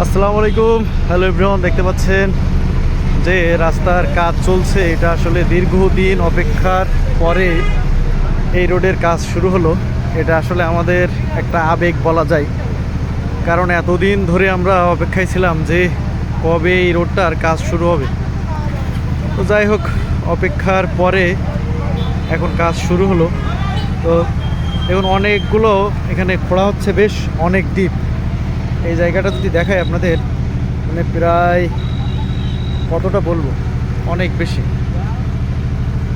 আসসালামু আলাইকুম। Hello everyone, দেখতে পাচ্ছেন যে রাস্তার কাজ চলছে। এটা আসলে দীর্ঘদিন অপেক্ষার পরে এই রোডের কাজ শুরু হলো। এটা আসলে আমাদের একটা আবেগ বলা যায়, কারণ এতদিন ধরে আমরা অপেক্ষায় ছিলাম যে কবে এই রোডটার কাজ শুরু হবে। তো যাই হোক, অপেক্ষার পরে এখন কাজ শুরু হলো। তো এখন অনেকগুলো এখানে খোঁড়া হচ্ছে, বেশ অনেক ডিপ। এই জায়গাটা যদি দেখায় আপনাদের, মানে প্রায় কতটা বলবো, অনেক বেশি।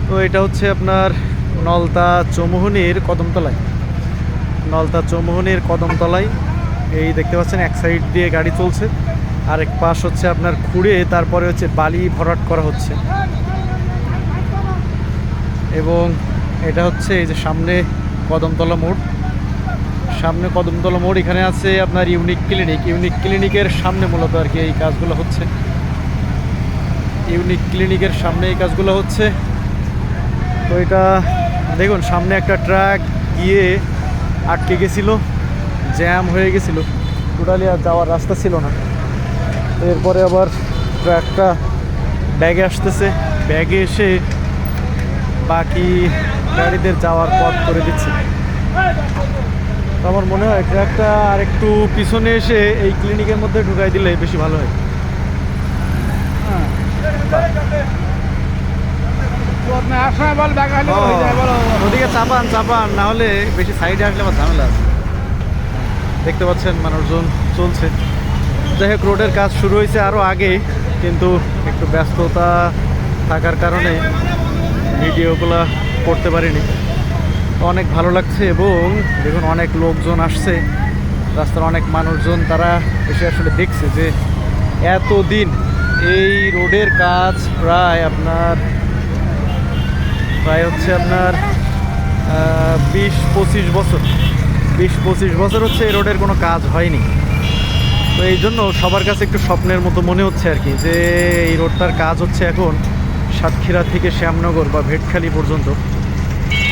তো এটা হচ্ছে আপনার নলতা চৌমুহনীর কদমতলায়। নলতা চৌমুহনীর কদমতলায় এই দেখতে পাচ্ছেন এক সাইড দিয়ে গাড়ি চলছে, আর এক পাশ হচ্ছে আপনার খুঁড়ে তারপরে হচ্ছে বালি ভরাট করা হচ্ছে। এবং এটা হচ্ছে এই যে সামনে কদমতলা মোড়, সামনে কদমতলা মোড়, এখানে আছে আপনার ইউনিক ক্লিনিক। ইউনিক ক্লিনিকের সামনে মূলত আর কি এই কাজগুলো হচ্ছে। ইউনিক ক্লিনিকের সামনে এই কাজগুলো হচ্ছে। তো এটা দেখুন, সামনে একটা ট্রাক গিয়ে আটকে গেছিল, জ্যাম হয়ে গেছিল, টোটালি আর যাওয়ার রাস্তা ছিল না। এরপরে আবার ট্রাকটা ব্যাগে আসতেছে, ব্যাগে এসে বাকি গাড়িদের যাওয়ার পথ করে দিচ্ছে। আমার মনে হয় ট্রাকটা আর একটু পিছনে এসে এই ক্লিনিকের মধ্যে ঢুকাই দিলে বেশি ভালো হয়। ওদিকে চাপান চাপান, না হলে বেশি সাইডে আসলে আবার ঝামেলা আছে। দেখতে পাচ্ছেন মানুষজন চলছে। যাই হোক, রোডের কাজ শুরু হয়েছে আরও আগে, কিন্তু একটু ব্যস্ততা থাকার কারণে ভিডিওগুলো করতে পারিনি। অনেক ভালো লাগছে, এবং দেখুন অনেক লোকজন আসছে, রাস্তার অনেক মানুষজন, তারা এসে আসলে দেখছে যে এতদিন এই রোডের কাজ প্রায় হচ্ছে আপনার 20-25 বছর, 20-25 বছর হচ্ছে এই রোডের কোনো কাজ হয়নি। তো এই জন্য সবার কাছে একটু স্বপ্নের মতো মনে হচ্ছে আর কি, যে এই রোডটার কাজ হচ্ছে এখন সাতক্ষীরা থেকে শ্যামনগর বা ভেটখালি পর্যন্ত।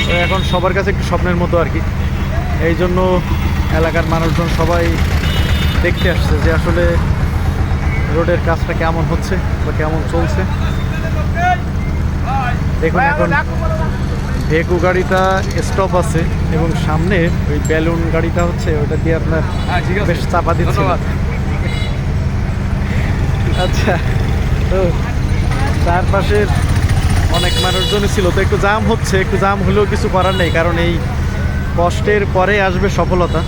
তো এখন সবার কাছে একটু স্বপ্নের মতো আর কি। এই জন্য এলাকার মানুষজন সবাই দেখতে আসছে যে আসলে রোডের কাজটা কেমন হচ্ছে বা কেমন চলছে। দেখুন এখন ভেকু গাড়িটা স্টপ আছে, এবং সামনে ওই বেলুন গাড়িটা হচ্ছে ওটা দিয়ে আপনার বেশ চাপা দিচ্ছে। আচ্ছা, তো চারপাশের অনেক মানুষজনই ছিল, তো একটু জাম হচ্ছে, একটু জাম হলেও কিছু করার নেই, কারণ এই কষ্টের পরে আসবে সফলতা।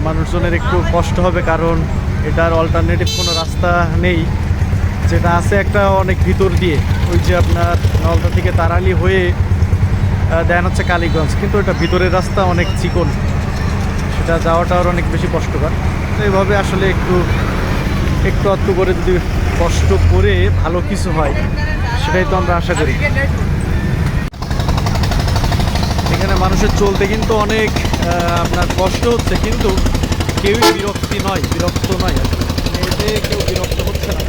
মানুষজনের একটু কষ্ট হবে, কারণ এটার অল্টারনেটিভ কোনো রাস্তা নেই। যেটা আছে একটা অনেক ভিতর দিয়ে, ওই যে আপনার নলতা থেকে তারালি হয়ে দেন হচ্ছে কালীগঞ্জ, কিন্তু এটা ভিতরের রাস্তা অনেক চিকন, সেটা যাওয়াটা আর অনেক বেশি কষ্টকর। তো এইভাবে আসলে একটু আধটু করে যদি কষ্ট করে ভালো কিছু হয়, সেটাই তো আমরা আশা করি। এখানে মানুষের চলতে কিন্তু অনেক আপনার কষ্ট হচ্ছে, কিন্তু কেউই বিরক্ত নয় আসলে, এতে কেউ বিরক্ত হচ্ছে না।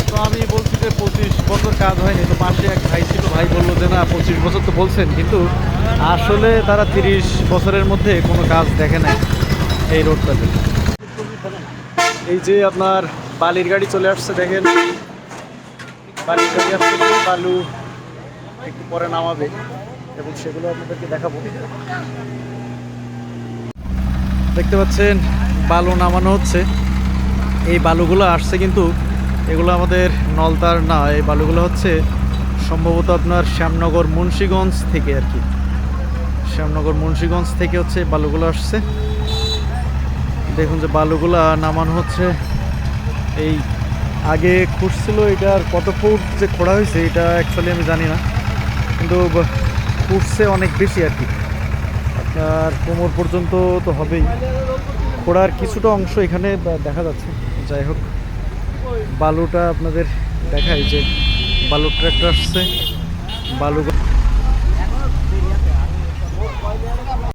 তো আমি বলছি যে 25 বছর কাজ হয়নি, তো পাশে এক ভাই ছিল, ভাই বললো যে না 25 বছর তো বলছেন, কিন্তু আসলে তারা 30 বছরের মধ্যে কোনো কাজ দেখে নাই এই রোডটাতে। এই যে আপনার বালির গাড়ি চলে আসছে, দেখেন বালির গাড়ি আসছে, বালু একটু পরে নামাবে, এবং সেগুলো আপনাদেরকে দেখাবো। দেখতে পাচ্ছেন বালু নামানো হচ্ছে। এই বালুগুলো আসছে, কিন্তু এগুলো আমাদের নলতার না, এই বালুগুলো হচ্ছে সম্ভবত আপনার শ্যামনগর মুন্সিগঞ্জ থেকে আর কি। শ্যামনগর মুন্সিগঞ্জ থেকে হচ্ছে বালুগুলো আসছে। দেখুন যে বালুগুলা নামানো হচ্ছে। এই আগে খুঁড়ছিল, এটার কত ফুট যে খোঁড়া হয়েছে এটা অ্যাকচুয়ালি আমি জানি না, কিন্তু খুঁড়ছে অনেক বেশি আর কি, আপনার কোমর পর্যন্ত তো হবেই। খোঁড়ার কিছুটা অংশ এখানে দেখা যাচ্ছে। যাই হোক, বালুটা আপনাদের দেখাই যে বালুর ট্রাক্টর আসছে, বালু